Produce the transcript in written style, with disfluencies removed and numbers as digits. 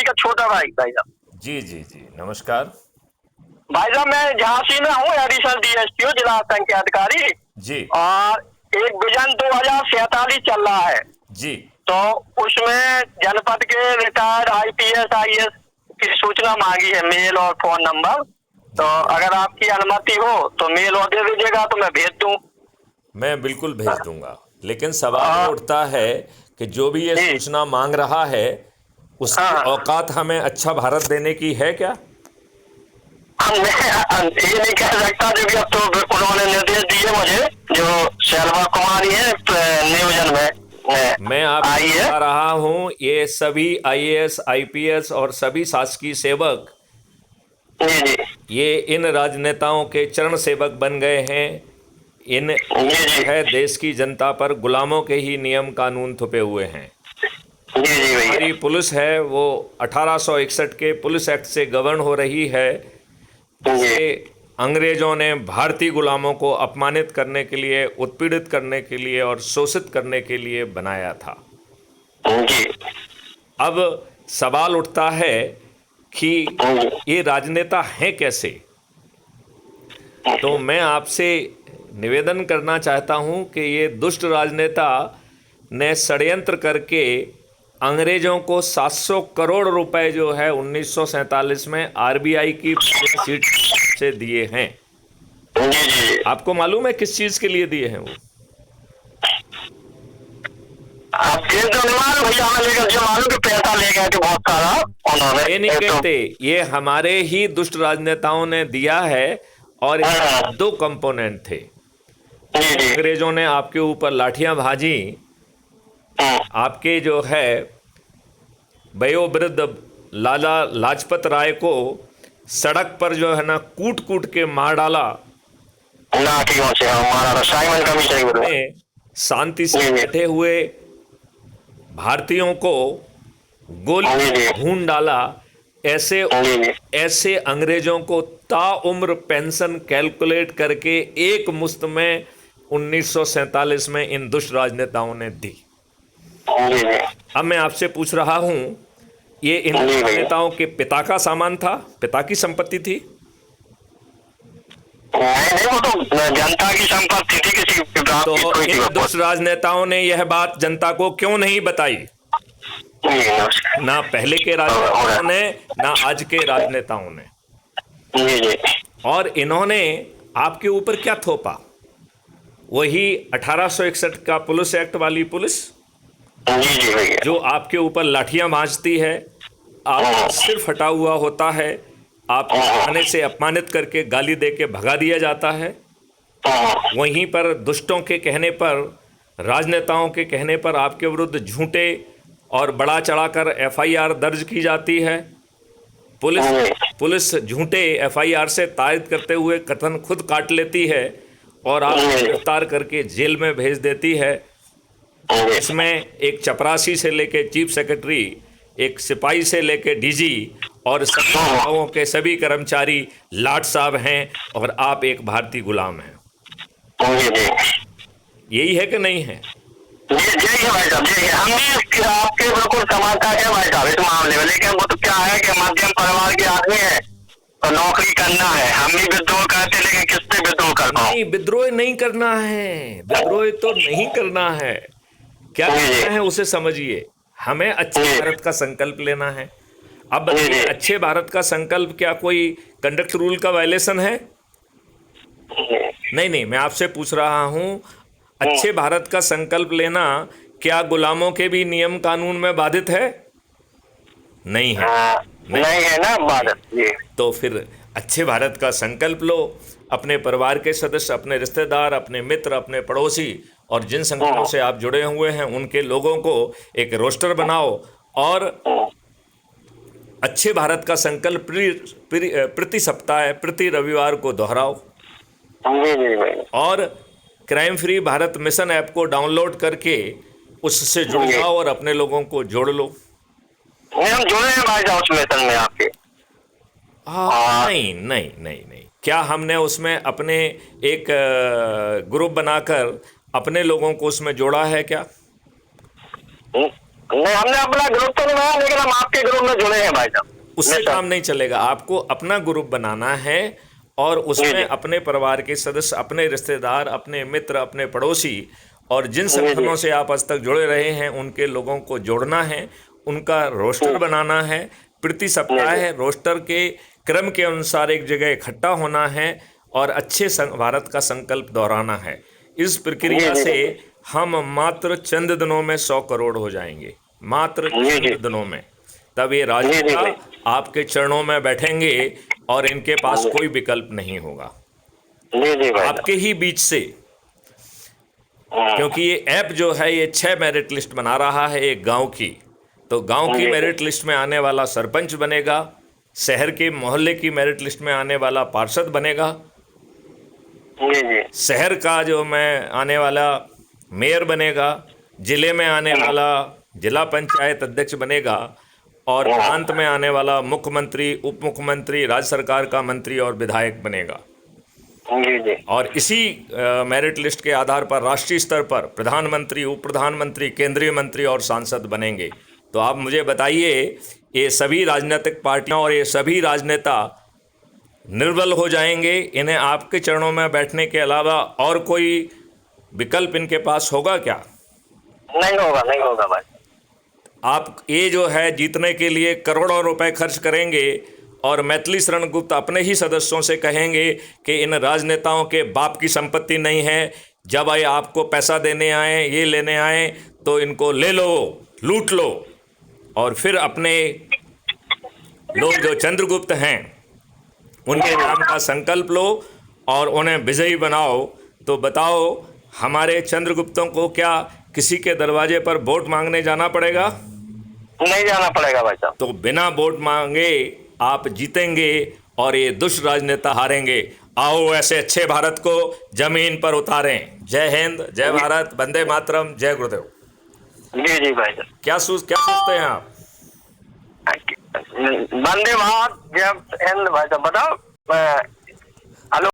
का छोटा भाई भाई साहब। जी जी जी, नमस्कार। भाई साहब मैं झांसी में हूँ, एडिशनल डीएसपी जिला आतंक अधिकारी। जी और एक विजन 2047 चल रहा है, जी तो उसमें जनपद के रिटायर्ड आईपीएस आईएएस की सूचना मांगी है, मेल और फोन नंबर। तो जी जी, अगर आपकी अनुमति हो तो मेल और दे दीजिएगा तो मैं भेज दूँ। मैं बिल्कुल भेज दूंगा, लेकिन सवाल ये उठता है कि जो भी ये जी सूचना मांग रहा है उसकी हाँ। औकात हमें अच्छा भारत देने की है क्या? ये नहीं कह सकता, जो कि अब तो उन्होंने निर्देश दिए मुझे, जो शैलवा कुमारी है नियोजन में मैं आपको आई है। बता रहा हूं, ये सभी आईएएस आईपीएस और सभी शासकीय सेवक जी जी ये इन राजनेताओं के चरण सेवक बन गए हैं। इन जी जी है देश की जनता पर गुलामों के ही नियम कानून थुपे हुए हैं। जी जी भैया। हमारी पुलिस है वो 1861 के पुलिस एक्ट से गवर्न हो रही है, जी जिसे अंग्रेजों ने भारतीय गुलामों को अपमानित करने के लिए, उत्पीड़ित करने के लिए और शोषित करने के लिए बनाया था। जी अब सवाल उठता है कि जी ये राजनेता हैं कैसे। तो मैं आपसे निवेदन करना चाहता हूं कि ये दुष्ट राजनेता ने षड्यंत्र करके अंग्रेजों को 700 करोड़ रुपए जो है 1947 में आरबीआई की सीट से दिए हैं। जी आपको मालूम है किस चीज के लिए दिए हैं वो? आप ये तो नहीं मालूम भैया हमें, लेकर जो मालूम कि पैसा ले गए थे बहुत सारा उन्होंने, ये नहीं ये तो। कहते, ये हमारे ही दुष्ट राजनेताओं ने दिया है। और इसमें दो कंपोनेंट थे। जी जी अंग्रेजों ने आपके ऊपर लाठियां भाजी, आपके जो है वयोवृद्ध लाला लाजपत राय को सड़क पर जो है ना कूट कूट के मार डाला। लाठियों से हमारा साइमन का भी सही बोला। ने शांति से जी बैठे हुए भारतीयों को जी गोली जी भून डाला। ऐसे जी जी ऐसे अंग्रेजों को ताउम्र पेंशन कैलकुलेट करके एक मुश्त में 1947 में इन दुष्ट राजनेताओं ने दी। जी जी अब मैं आपसे पूछ रहा हूं, ये इन जी भैया। नेताओं के पिता का सामान था, पिता की संपत्ति थी? नहीं नहीं, वो तो जनता की संपत्ति थी, किसी विभाग तो की कोई थी इन वो। दुष्ट राजनेताओं ने यह बात जनता को क्यों नहीं बताई? जी नमस्कार। ना पहले के राजनेताओं ने, ना आज के राजनेताओं ने। जी जी और इन्होंने आपके ऊपर क्या थोपा? वही 1861 का पुलिस एक्ट वाली पुलिस, जी जी भैया। जो आपके ऊपर लाठियां भांजती है, आपका सिर फटा हुआ होता है, आपको थाने से अपमानित करके गाली दे के भगा दिया जाता है। वहीं पर दुष्टों के कहने पर, राजनेताओं के कहने पर आपके विरुद्ध झूठे और बड़ा चढ़ाकर एफआईआर दर्ज की जाती है। पुलिस झूठे एफआईआर से तायद करते हुए कथन खुद काट लेती है और आपको गिरफ्तार करके जेल में भेज देती है। इसमें एक चपरासी से लेके चीफ सेक्रेटरी, एक सिपाही से लेके डीजी और सभी विभागों के सभी कर्मचारी लाट साहब हैं और आप एक भारतीय गुलाम हैं। जी जी यही है कि नहीं है? यही है भाई साहब, यही है। हमने आपके बिल्कुल समानता है भाई साहब इस मामले में, लेकिन वो तो क्या है कि मध्यम परिवार के आदमी है तो नौकरी करना है। हम भी विद्रोह करते, लेकिन किससे विद्रोह कर पाओ? नहीं, विद्रोह नहीं करना है, विद्रोह तो नहीं करना है। क्या करना है उसे समझिए। हमें अच्छे भारत का संकल्प लेना है। अब बताइए, अच्छे भारत का संकल्प क्या कोई कंडक्ट रूल का वायलेशन है? नहीं नहीं, मैं आपसे पूछ रहा हूं, अच्छे भारत का संकल्प लेना क्या गुलामों के भी नियम कानून में बाधित है? नहीं है। नहीं है ना बात जी। तो फिर अच्छे भारत का संकल्प लो। अपने परिवार के सदस्य, अपने रिश्तेदार, अपने मित्र, अपने पड़ोसी और जिन संगठनों से आप जुड़े हुए हैं उनके लोगों को एक रोस्टर बनाओ और अच्छे भारत का संकल्प प्रति सप्ताह, प्रति रविवार को दोहराओ। जी जी भाई। और crime free Bharat mission app को डाउनलोड करके उससे जुड़ जाओ और अपने लोगों को जोड़ लो। नहीं हम जुड़े हैं भाई साहब उस मिशन में आपके। नहीं नहीं नहीं नहीं, क्या हमने उसमें अपने एक ग्रुप बनाकर अपने लोगों को उसमें जोड़ा है क्या? नहीं, हमने अपना ग्रुप तो बनाया, लेकिन हम आपके ग्रुप में जुड़े हैं भाई साहब। उससे काम नहीं चलेगा, आपको अपना ग्रुप बनाना है और उसमें अपने परिवार के सदस्य, अपने रिश्तेदार, अपने मित्र, अपने पड़ोसी और जिन संगठनों से आप आज तक जुड़े रहे हैं उनके लोगों को जोड़ना है, उनका रोस्टर बनाना है, प्रति सप्ताह रोस्टर के क्रम के अनुसार एक जगह इकट्ठा होना है और अच्छे भारत का संकल्प दोहराना है। इस प्रक्रिया से हम मात्र चंद दिनों में 100 करोड़ हो जाएंगे, मात्र चंद दिनों में। तब ये राजनेता आपके चरणों में बैठेंगे और इनके पास कोई विकल्प नहीं होगा आपके ही बीच से, क्योंकि ये ऐप जो है ये 6 मेरिट लिस्ट बना रहा है एक गांव की। तो गांव की मेरिट लिस्ट में आने वाला सरपंच बनेगा, शहर के मोहल्ले की मेरिट लिस्ट में आने वाला पार्षद बनेगा, शहर का जो में आने वाला मेयर बनेगा, जिले में आने वाला जिला पंचायत अध्यक्ष बनेगा और प्रांत में आने वाला मुख्यमंत्री, उप मुख्यमंत्री, राज्य सरकार का मंत्री और विधायक बनेगा। और इसी मेरिट लिस्ट के आधार पर राष्ट्रीय स्तर पर प्रधानमंत्री, उप प्रधानमंत्री, केंद्रीय मंत्री और सांसद बनेंगे। तो आप मुझे बताइए, ये सभी राजनीतिक पार्टियां और ये सभी राजनेता निर्बल हो जाएंगे, इन्हें आपके चरणों में बैठने के अलावा और कोई विकल्प इनके पास होगा क्या? नहीं होगा, नहीं होगा भाई। आप ये जो है जीतने के लिए करोड़ों रुपए खर्च करेंगे और मैथिली शरण गुप्त अपने ही सदस्यों से कहेंगे कि इन राजनेताओं के बाप की संपत्ति नहीं है, जब आए आपको पैसा देने आए, ये लेने आए तो इनको ले लो, लूट लो और फिर अपने लोग जो चंद्रगुप्त हैं उनके नाम का संकल्प लो और उन्हें विजयी बनाओ। तो बताओ, हमारे चंद्रगुप्तों को क्या किसी के दरवाजे पर वोट मांगने जाना पड़ेगा? नहीं जाना पड़ेगा भाई साहब। तो बिना वोट मांगे आप जीतेंगे और ये दुष्ट राजनेता हारेंगे। आओ ऐसे अच्छे भारत को जमीन पर उतारें। जय हिंद, जय भारत, वंदे मातरम, जय गुरुदेव। जी भाई साहब। क्या सोचते हैं आप? वंदे भारत, जय हिंद भाई साहब। बताओ